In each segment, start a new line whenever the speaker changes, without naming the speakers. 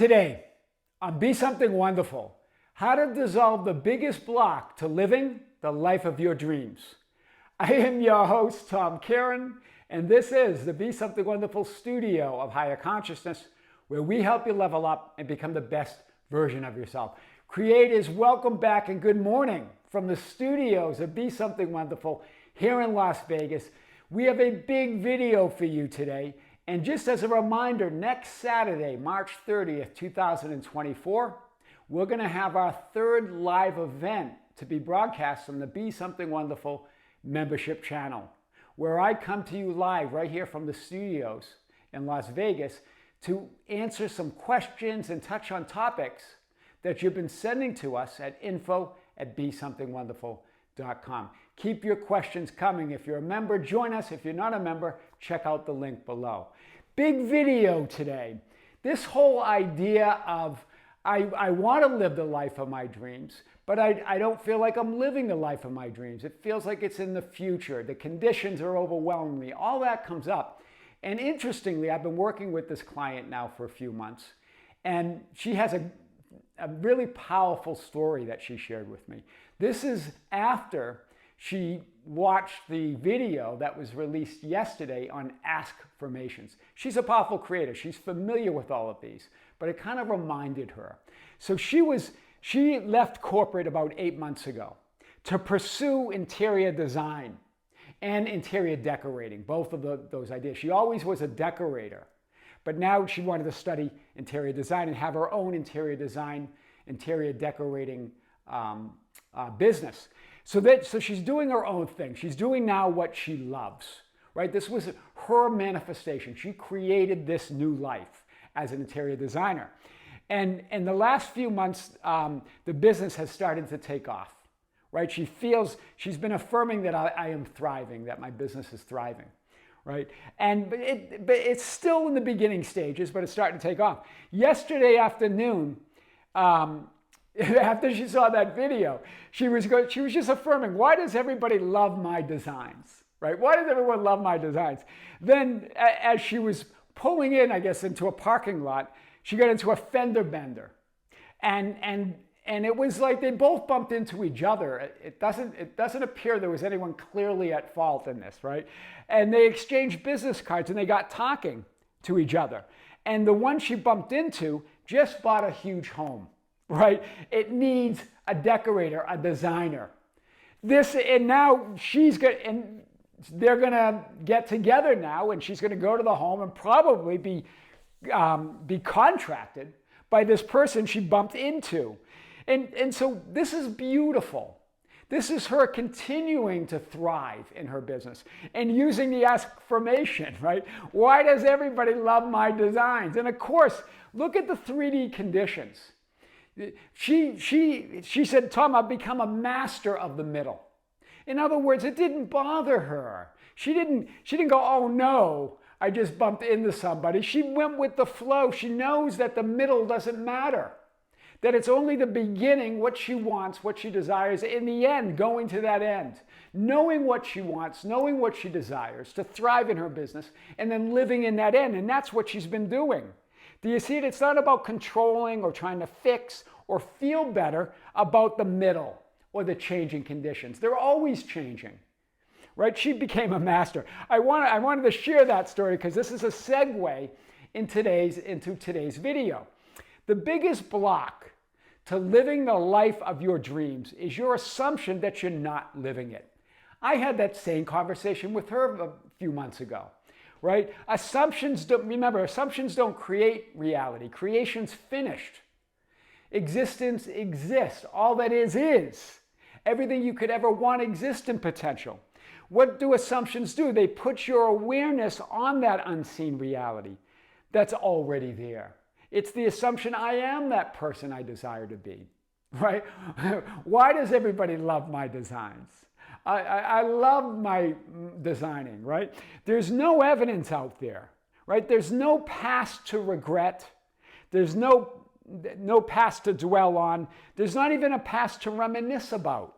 Today, on Be Something Wonderful, how to dissolve the biggest block to living the life of your dreams. I am your host, Tom Kearin, and this is the Be Something Wonderful studio of higher consciousness, where we help you level up and become the best version of yourself. Creators, welcome back and good morning from the studios of Be Something Wonderful here in Las Vegas. We have a big video for you today. And just as a reminder, next Saturday, March 30th, 2024, we're going to have our third live event to be broadcast on the Be Something Wonderful membership channel, where I come to you live right here from the studios in Las Vegas to answer some questions and touch on topics that you've been sending to us at info@besomethingwonderful.com. Keep your questions coming. If you're a member, join us. If you're not a member, check out the link below. Big video today. This whole idea of I want to live the life of my dreams, but I don't feel like I'm living the life of my dreams. It feels like it's in the future. The conditions are overwhelming me. All that comes up. And interestingly, I've been working with this client now for a few months, and she has a really powerful story that she shared with me. This is after she watched the video that was released yesterday on ASKfirmations. She's a powerful creator. She's familiar with all of these, but it kind of reminded her. So she left corporate about 8 months ago to pursue interior design and interior decorating, both of those ideas. She always was a decorator, but now she wanted to study interior design and have her own interior design, interior decorating business. So she's doing her own thing. She's doing now what she loves, right? This was her manifestation. She created this new life as an interior designer. And in the last few months, the business has started to take off, right? She's been affirming that I am thriving, that my business is thriving, right? But it's still in the beginning stages, but it's starting to take off. Yesterday afternoon, after she saw that video, she was just affirming, why does everybody love my designs, right? Why does everyone love my designs? Then as she was pulling in, I guess, into a parking lot, she got into a fender bender. And it was like they both bumped into each other. It doesn't appear there was anyone clearly at fault in this, right? And they exchanged business cards and they got talking to each other. And the one she bumped into just bought a huge home. Right? It needs a decorator, a designer. And now they're gonna get together now, and she's gonna go to the home and probably be contracted by this person she bumped into. And so this is beautiful. This is her continuing to thrive in her business and using the ASKfirmation, right? Why does everybody love my designs? And of course, look at the 3D conditions. She said, Tom, I've become a master of the middle. In other words, it didn't bother her. She didn't go, oh no, I just bumped into somebody. She went with the flow. She knows that the middle doesn't matter, that it's only the beginning, what she wants, what she desires, in the end, going to that end, knowing what she wants, knowing what she desires to thrive in her business, and then living in that end. And that's what she's been doing. Do you see it? It's not about controlling or trying to fix or feel better about the middle or the changing conditions. They're always changing, right? She became a master. I wanted to share that story because this is a segue into today's video. The biggest block to living the life of your dreams is your assumption that you're not living it. I had that same conversation with her a few months ago. Right? Assumptions don't create reality. Creation's finished. Existence exists. All that is. Everything you could ever want exists in potential. What do assumptions do? They put your awareness on that unseen reality that's already there. It's the assumption I am that person I desire to be. Right? Why does everybody love my designs? I love my designing, right? There's no evidence out there, right? There's no past to regret. There's no past to dwell on. There's not even a past to reminisce about.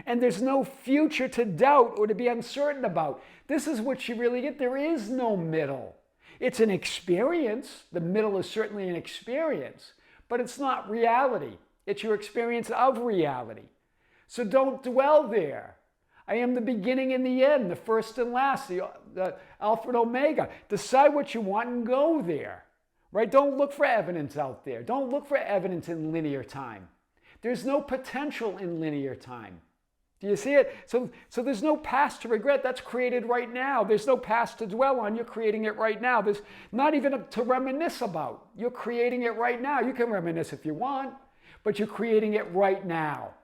And there's no future to doubt or to be uncertain about. This is what you really get. There is no middle. It's an experience. The middle is certainly an experience, but it's not reality. It's your experience of reality. So don't dwell there. I am the beginning and the end, the first and last, the Alpha and Omega. Decide what you want and go there. Right? Don't look for evidence out there. Don't look for evidence in linear time. There's no potential in linear time. Do you see it? So there's no past to regret. That's created right now. There's no past to dwell on. You're creating it right now. There's not even to reminisce about. You're creating it right now. You can reminisce if you want, but you're creating it right now.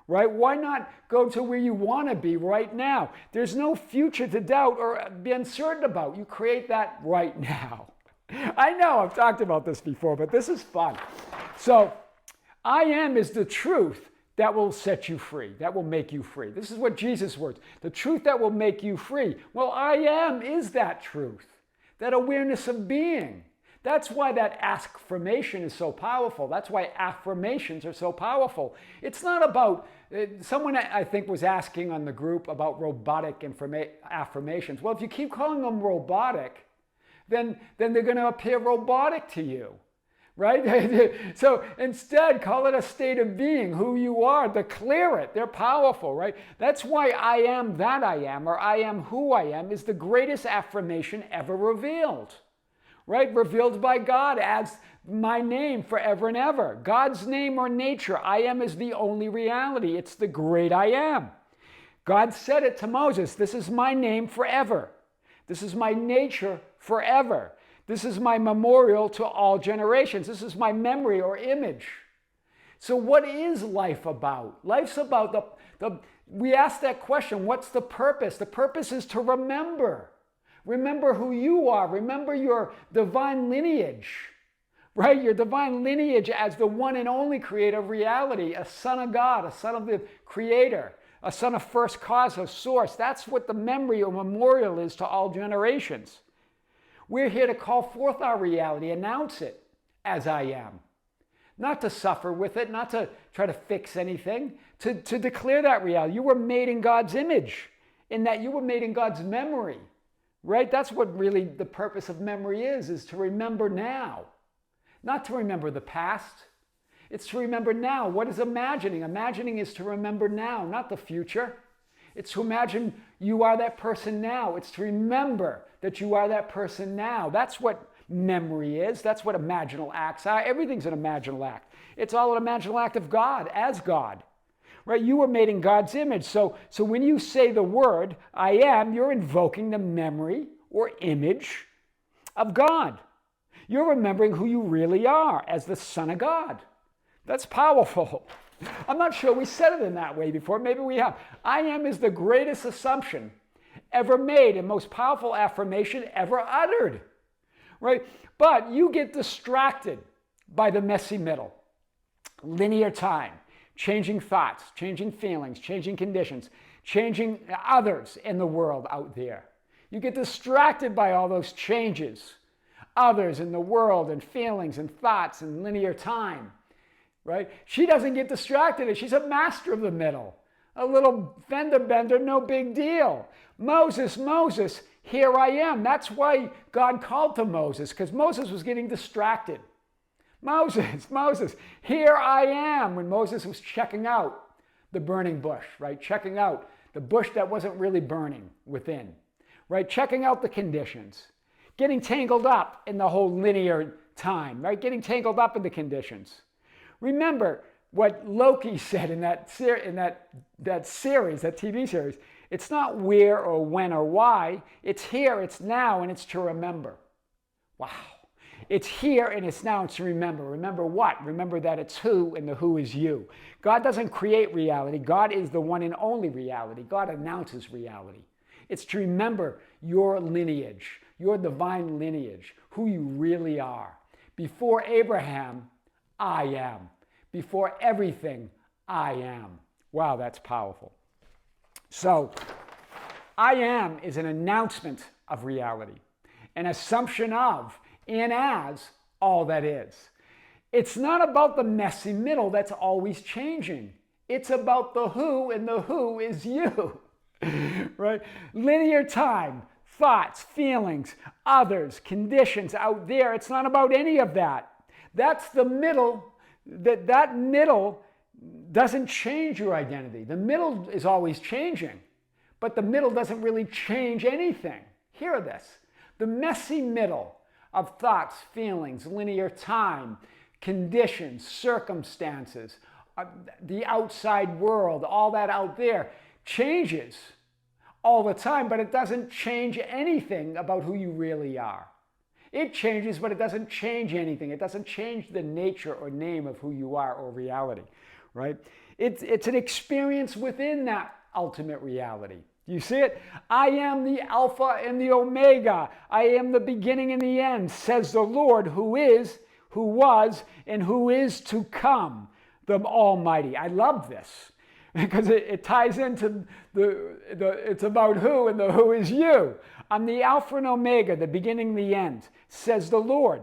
Right? Why not go to where you want to be right now? There's no future to doubt or be uncertain about. You create that right now. I know I've talked about this before, but this is fun. So, I am is the truth that will set you free, that will make you free. This is what Jesus words. The truth that will make you free. Well, I am is that truth, that awareness of being. That's why that ASKfirmation is so powerful. That's why affirmations are so powerful. It's not about, someone I think was asking on the group about robotic affirmations. Well, if you keep calling them robotic, then they're going to appear robotic to you, right? So instead, call it a state of being, who you are, declare it. They're powerful, right? That's why I am that I am, or I am who I am, is the greatest affirmation ever revealed, right? Revealed by God as my name forever and ever. God's name or nature, I am is the only reality. It's the great I am. God said it to Moses, this is my name forever. This is my nature forever. This is my memorial to all generations. This is my memory or image. So what is life about? Life's about we ask that question, what's the purpose? The purpose is to remember. Remember who you are. Remember your divine lineage, right? Your divine lineage as the one and only creator of reality, a son of God, a son of the creator, a son of first cause, of source. That's what the memory or memorial is to all generations. We're here to call forth our reality, announce it as I am. Not to suffer with it, not to try to fix anything, to declare that reality. You were made in God's image, in that you were made in God's memory, right? That's what really the purpose of memory is to remember now, not to remember the past. It's to remember now. What is imagining? Imagining is to remember now, not the future. It's to imagine you are that person now. It's to remember that you are that person now. That's what memory is. That's what imaginal acts are. Everything's an imaginal act. It's all an imaginal act of God, as God. Right? You were made in God's image. So when you say the word, I am, you're invoking the memory or image of God. You're remembering who you really are as the Son of God. That's powerful. I'm not sure we said it in that way before. Maybe we have. I am is the greatest assumption ever made and most powerful affirmation ever uttered. Right? But you get distracted by the messy middle. Linear time, changing thoughts, changing feelings, changing conditions, changing others in the world out there. You get distracted by all those changes. Others in the world and feelings and thoughts and linear time. Right? She doesn't get distracted. She's a master of the middle. A little fender bender, no big deal. Moses, Moses, here I am. That's why God called to Moses, because Moses was getting distracted. Moses, Moses, here I am. When Moses was checking out the burning bush, right? Checking out the bush that wasn't really burning within, right? Checking out the conditions. Getting tangled up in the whole linear time, right? Getting tangled up in the conditions. Remember what Loki said in that series, that TV series. It's not where or when or why. It's here, it's now, and it's to remember. Wow. It's here and it's now, it's to remember. Remember what? Remember that it's who, and the who is you. God doesn't create reality. God is the one and only reality. God announces reality. It's to remember your lineage, your divine lineage, who you really are. Before Abraham, I am. Before everything, I am. Wow, that's powerful. So, I am is an announcement of reality, an assumption of, and as, all that is. It's not about the messy middle that's always changing. It's about the who, and the who is you. Right? Linear time, thoughts, feelings, others, conditions out there. It's not about any of that. That's the middle. That middle doesn't change your identity. The middle is always changing, but the middle doesn't really change anything. Hear this. The messy middle of thoughts, feelings, linear time, conditions, circumstances, the outside world, all that out there changes all the time, but it doesn't change anything about who you really are. It changes, but it doesn't change anything. It doesn't change the nature or name of who you are or reality, right? It's an experience within that ultimate reality. You see it? I am the Alpha and the Omega. I am the beginning and the end, says the Lord, who is, who was, and who is to come, the Almighty. I love this because it ties into it's about who, and the who is you. I'm the Alpha and Omega, the beginning and the end, says the Lord,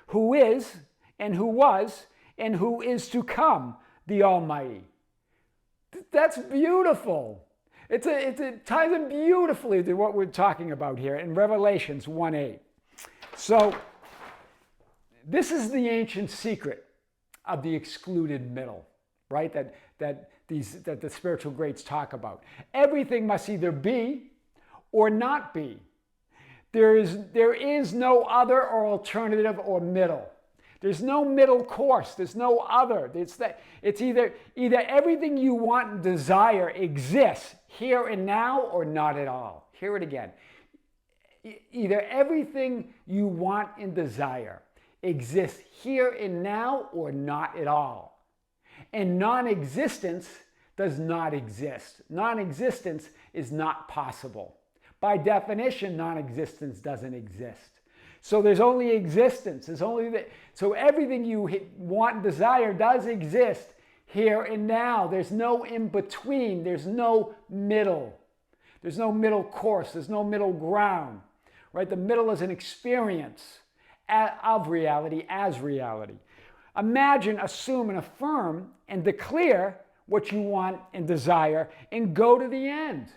who is, and who was, and who is to come, the Almighty. That's beautiful. It ties in beautifully to what we're talking about here in Revelations 1:8. So this is the ancient secret of the excluded middle, right? That the spiritual greats talk about. Everything must either be or not be. There is no other or alternative or middle. There's no middle course. There's no other. It's either everything you want and desire exists here and now or not at all. Hear it again. Either everything you want and desire exists here and now or not at all. And non-existence does not exist. Non-existence is not possible. By definition, non-existence doesn't exist. So there's only existence. So everything you want and desire does exist here and now. There's no in-between. There's no middle. There's no middle course. There's no middle ground. Right? The middle is an experience of reality as reality. Imagine, assume, and affirm and declare what you want and desire and go to the end.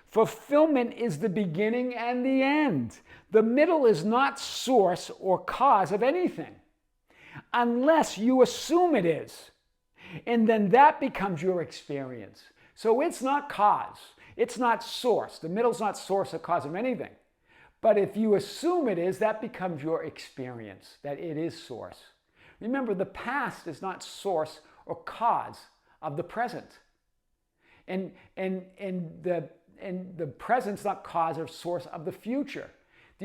Fulfillment is the beginning and the end. The middle is not source or cause of anything unless you assume it is. And then that becomes your experience. So it's not cause. It's not source. The middle's not source or cause of anything. But if you assume it is, that becomes your experience, that it is source. Remember, the past is not source or cause of the present. And the present's not cause or source of the future.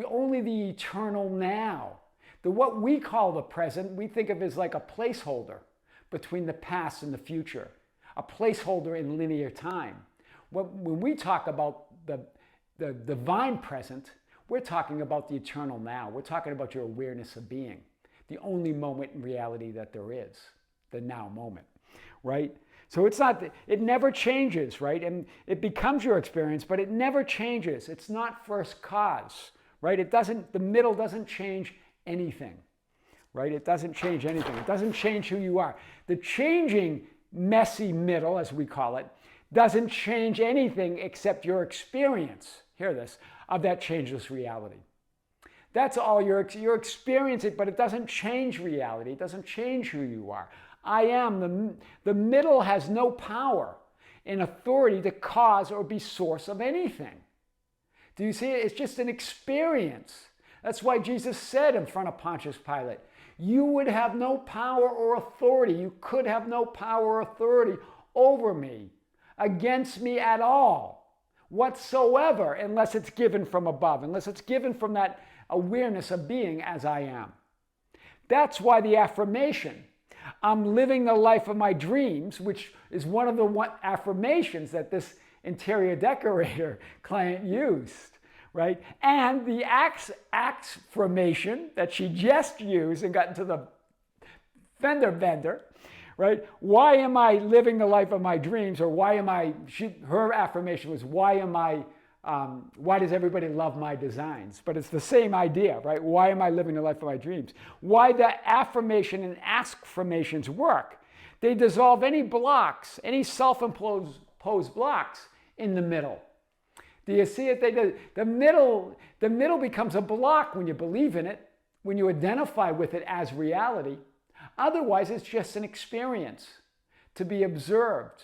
Only the eternal now. What we call the present, we think of as like a placeholder between the past and the future. A placeholder in linear time. When we talk about the divine present, we're talking about the eternal now. We're talking about your awareness of being. The only moment in reality that there is. The now moment, right? So it never changes, right? And it becomes your experience, but it never changes. It's not first cause, right? The middle doesn't change anything, right? It doesn't change anything. It doesn't change who you are. The changing messy middle, as we call it, doesn't change anything except your experience, hear this, of that changeless reality. That's all you're experiencing, but it doesn't change reality. It doesn't change who you are. I am. The middle has no power and authority to cause or be source of anything. Do you see it? It's just an experience. That's why Jesus said in front of Pontius Pilate, you would have no power or authority. You could have no power or authority over me, against me at all, whatsoever, unless it's given from above, unless it's given from that awareness of being as I am. That's why the affirmation, I'm living the life of my dreams, which is one of the affirmations that this interior decorator client used, right? And the ASKfirmation that she just used and got into the fender bender, right? Why am I living the life of my dreams? Or her affirmation was, why does everybody love my designs? But it's the same idea, right? Why am I living the life of my dreams? Why the affirmation and ASKfirmations work. They dissolve any blocks, any self-imposed blocks in the middle. Do you see it? The middle becomes a block when you believe in it, when you identify with it as reality. Otherwise, it's just an experience to be observed,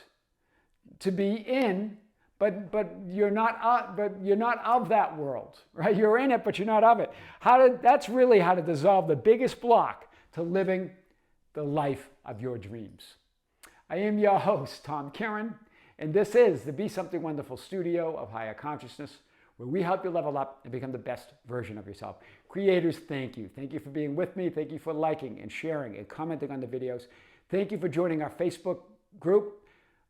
to be in, but you're not of that world, right? You're in it, but you're not of it. That's really how to dissolve the biggest block to living the life of your dreams. I am your host, Tom Kearin, and this is the Be Something Wonderful studio of higher consciousness, where we help you level up and become the best version of yourself. Creators, thank you. Thank you for being with me. Thank you for liking and sharing and commenting on the videos. Thank you for joining our Facebook group,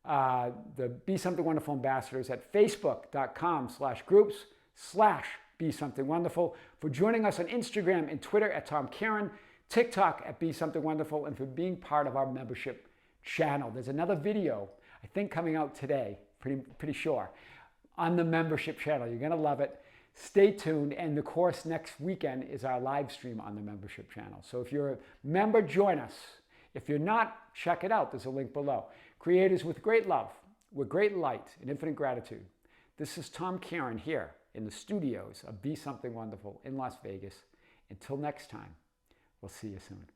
the Be Something Wonderful Ambassadors at facebook.com/groups/Be Something Wonderful, for joining us on Instagram and Twitter at Tom Kearin, TikTok at Be Something Wonderful, and for being part of our membership channel. There's another video, I think, coming out today, pretty sure, on the membership channel. You're going to love it. Stay tuned. And of course, next weekend is our live stream on the membership channel. So if you're a member, join us. If you're not, check it out. There's a link below. Creators with great love, with great light and infinite gratitude. This is Tom Kearin here in the studios of Be Something Wonderful in Las Vegas. Until next time, we'll see you soon.